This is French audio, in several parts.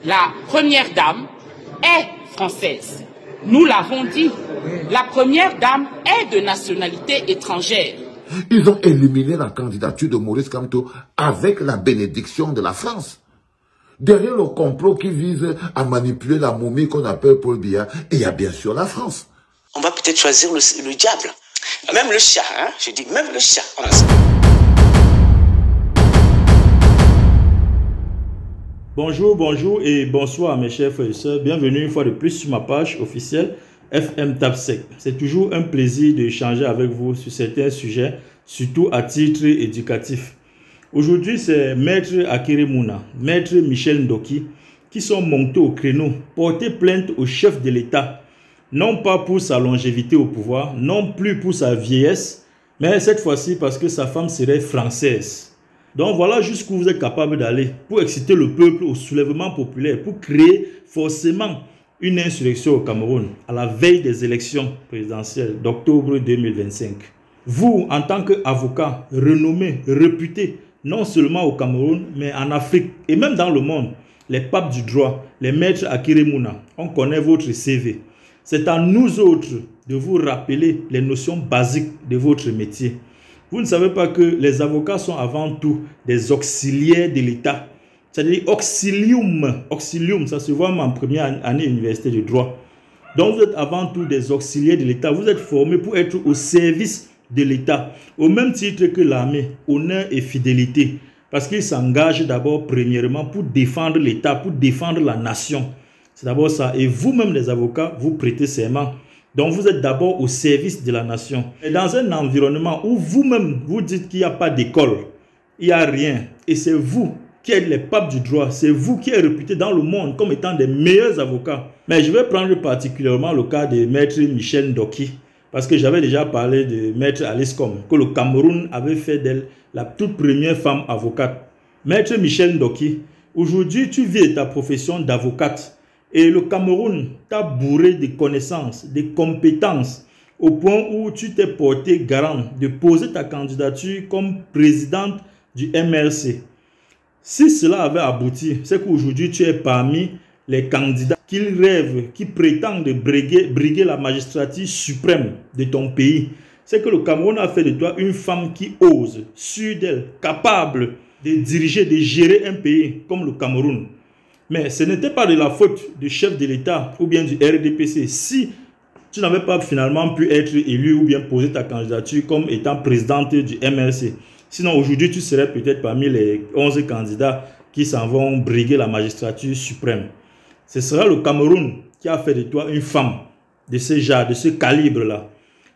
la première dame est française. Nous l'avons dit, la première dame est de nationalité étrangère. Ils ont éliminé la candidature de Maurice Kamto avec la bénédiction de la France. Derrière le complot qui vise à manipuler la momie qu'on appelle Paul Biya, il y a bien sûr la France. On va peut-être choisir le diable. Même le chat, hein? Je dis même le chat. Bonjour, bonjour et bonsoir mes chers frères et sœurs. Bienvenue une fois de plus sur ma page officielle FM Tapsec. C'est toujours un plaisir d'échanger avec vous sur certains sujets, surtout à titre éducatif. Aujourd'hui, c'est Maître Akeremouna, Maître Michel Ndoki, qui sont montés au créneau, porter plainte au chef de l'État, non pas pour sa longévité au pouvoir, non plus pour sa vieillesse, mais cette fois-ci parce que sa femme serait française. Donc voilà jusqu'où vous êtes capable d'aller pour exciter le peuple au soulèvement populaire, pour créer forcément une insurrection au Cameroun à la veille des élections présidentielles d'octobre 2025. Vous, en tant qu'avocat renommé, réputé, non seulement au Cameroun, mais en Afrique et même dans le monde, les papes du droit, les maîtres Akeremouna, on connaît votre CV. C'est à nous autres de vous rappeler les notions basiques de votre métier. Vous ne savez pas que les avocats sont avant tout des auxiliaires de l'État. C'est-à-dire auxilium. Auxilium, ça se voit en première année université de droit. Donc vous êtes avant tout des auxiliaires de l'État. Vous êtes formés pour être au service de l'État. Au même titre que l'armée, honneur et fidélité. Parce qu'ils s'engagent d'abord premièrement pour défendre l'État, pour défendre la nation. C'est d'abord ça. Et vous-même les avocats, vous prêtez serment. Donc vous êtes d'abord au service de la nation. Et dans un environnement où vous-même vous dites qu'il n'y a pas d'école, il n'y a rien. Et c'est vous qui êtes les papes du droit. C'est vous qui êtes réputés dans le monde comme étant des meilleurs avocats. Mais je vais prendre particulièrement le cas de Maître Michel Ndoki. Parce que j'avais déjà parlé de Maître Alice Com, que le Cameroun avait fait d'elle la toute première femme avocate. Maître Michel Ndoki, aujourd'hui tu vis ta profession d'avocate. Et le Cameroun t'a bourré de connaissances, de compétences, au point où tu t'es porté garant de poser ta candidature comme présidente du MRC. Si cela avait abouti, c'est qu'aujourd'hui tu es parmi les candidats qui rêvent, qui prétendent briguer la magistrature suprême de ton pays. C'est que le Cameroun a fait de toi une femme qui ose, sûre d'elle, capable de diriger, de gérer un pays comme le Cameroun. Mais ce n'était pas de la faute du chef de l'État ou bien du RDPC si tu n'avais pas finalement pu être élu ou bien poser ta candidature comme étant présidente du MRC. Sinon aujourd'hui tu serais peut-être parmi les 11 candidats qui s'en vont briguer la magistrature suprême. Ce sera le Cameroun qui a fait de toi une femme de ce genre, de ce calibre-là.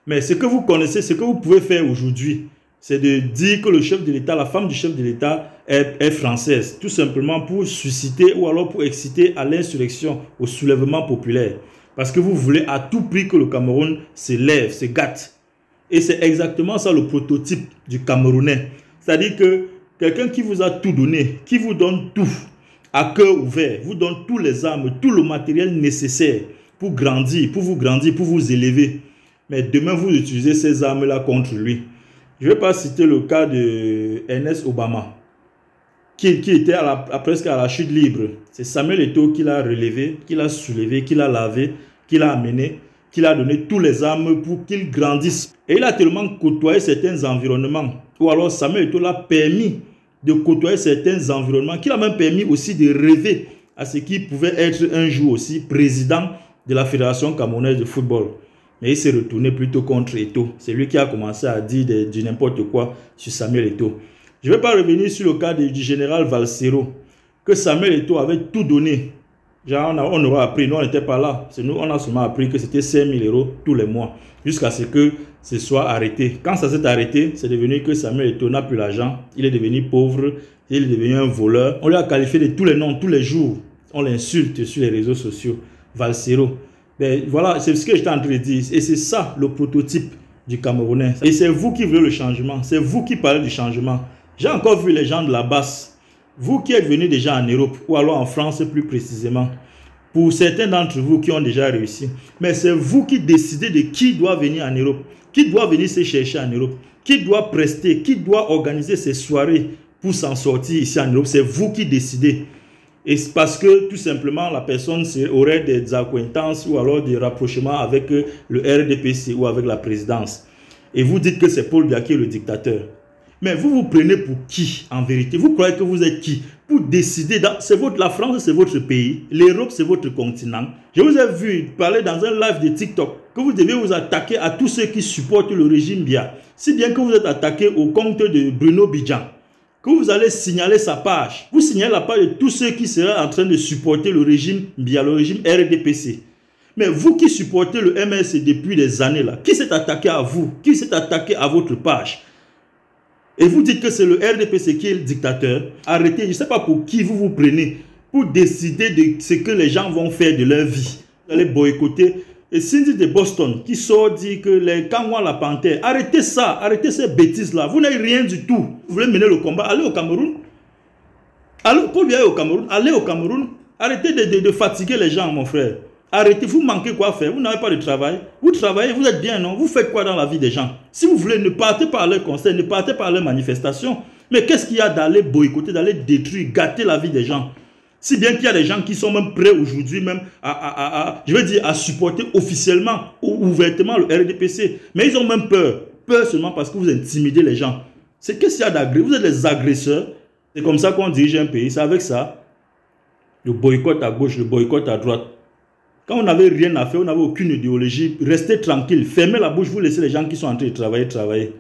Mais ce que vous connaissez, ce que vous pouvez faire aujourd'hui, c'est de dire que le chef de l'État, la femme du chef de l'État est française, tout simplement pour susciter ou alors pour exciter à l'insurrection, au soulèvement populaire. Parce que vous voulez à tout prix que le Cameroun se lève, se gâte. Et c'est exactement ça le prototype du Camerounais. C'est-à-dire que quelqu'un qui vous a tout donné, qui vous donne tout, à cœur ouvert, vous donne tous les armes, tout le matériel nécessaire pour grandir, pour vous élever. Mais demain, vous utilisez ces armes-là contre lui. Je ne vais pas citer le cas de Ernest Obama, qui était presque à la chute libre. C'est Samuel Eto'o qui l'a relevé, qui l'a soulevé, qui l'a lavé, qui l'a amené, qui l'a donné tous les armes pour qu'il grandisse. Et il a tellement côtoyé certains environnements, ou alors Samuel Eto'o l'a permis de côtoyer certains environnements, qui l'a même permis aussi de rêver à ce qu'il pouvait être un jour aussi président de la Fédération camerounaise de football. Mais il s'est retourné plutôt contre Eto'o. C'est lui qui a commencé à dire du n'importe quoi sur Samuel Eto'o. Je ne vais pas revenir sur le cas du général Valsero, que Samuel Eto'o avait tout donné. Genre, on aura appris, nous on n'était pas là. Nous, on a seulement appris que c'était 5 000 € tous les mois, jusqu'à ce que ce soit arrêté. Quand ça s'est arrêté, c'est devenu que Samuel Eto'o n'a plus l'argent. Il est devenu pauvre, il est devenu un voleur. On lui a qualifié de tous les noms, tous les jours. On l'insulte sur les réseaux sociaux. Valsero. Ben, voilà, c'est ce que j'étais en train de dire. Et c'est ça le prototype du Camerounais. Et c'est vous qui voulez le changement. C'est vous qui parlez du changement. J'ai encore vu les gens de la basse. Vous qui êtes venus déjà en Europe, ou alors en France plus précisément. Pour certains d'entre vous qui ont déjà réussi. Mais c'est vous qui décidez de qui doit venir en Europe. Qui doit venir se chercher en Europe. Qui doit prester, qui doit organiser ses soirées pour s'en sortir ici en Europe. C'est vous qui décidez. Et c'est parce que tout simplement la personne aurait des acquaintances ou alors des rapprochements avec le RDPC ou avec la présidence. Et vous dites que c'est Paul Biya qui est le dictateur. Mais vous vous prenez pour qui en vérité? Vous croyez que vous êtes qui pour décider? La France, c'est votre pays. L'Europe, c'est votre continent. Je vous ai vu parler dans un live de TikTok que vous devez vous attaquer à tous ceux qui supportent le régime Biya. Si bien que vous êtes attaqué au compte de Bruno Bidjan, que vous allez signaler sa page. Vous signalez la page de tous ceux qui seraient en train de supporter le régime Biya, le régime RDPC. Mais vous qui supportez le MLC depuis des années là, qui s'est attaqué à vous? Qui s'est attaqué à votre page? Et vous dites que c'est le RDPC qui est le dictateur. Arrêtez, je ne sais pas pour qui vous vous prenez pour décider de ce que les gens vont faire de leur vie. Vous allez boycotter. Et Cindy de Boston qui sort dit que les Kangwa la panthère, arrêtez ça, arrêtez ces bêtises-là. Vous n'avez rien du tout. Vous voulez mener le combat, allez au Cameroun. Allez, Paul Biya au Cameroun, allez au Cameroun. Arrêtez de fatiguer les gens, mon frère. Arrêtez, vous manquez quoi faire? Vous n'avez pas de travail. Vous travaillez, vous êtes bien, non? Vous faites quoi dans la vie des gens? Si vous voulez, ne partez pas à leur concert, ne partez pas à leur manifestation. Mais qu'est-ce qu'il y a d'aller boycotter, d'aller détruire, gâter la vie des gens? Si bien qu'il y a des gens qui sont même prêts aujourd'hui même à supporter officiellement ou ouvertement le RDPC. Mais ils ont même peur. Peur seulement parce que vous intimidez les gens. C'est qu'est-ce qu'il y a d'agressif? Vous êtes des agresseurs. C'est comme ça qu'on dirige un pays. C'est avec ça. Le boycott à gauche, le boycott à droite. Quand on n'avait rien à faire, on n'avait aucune idéologie, restez tranquille, fermez la bouche, vous laissez les gens qui sont en train de travailler.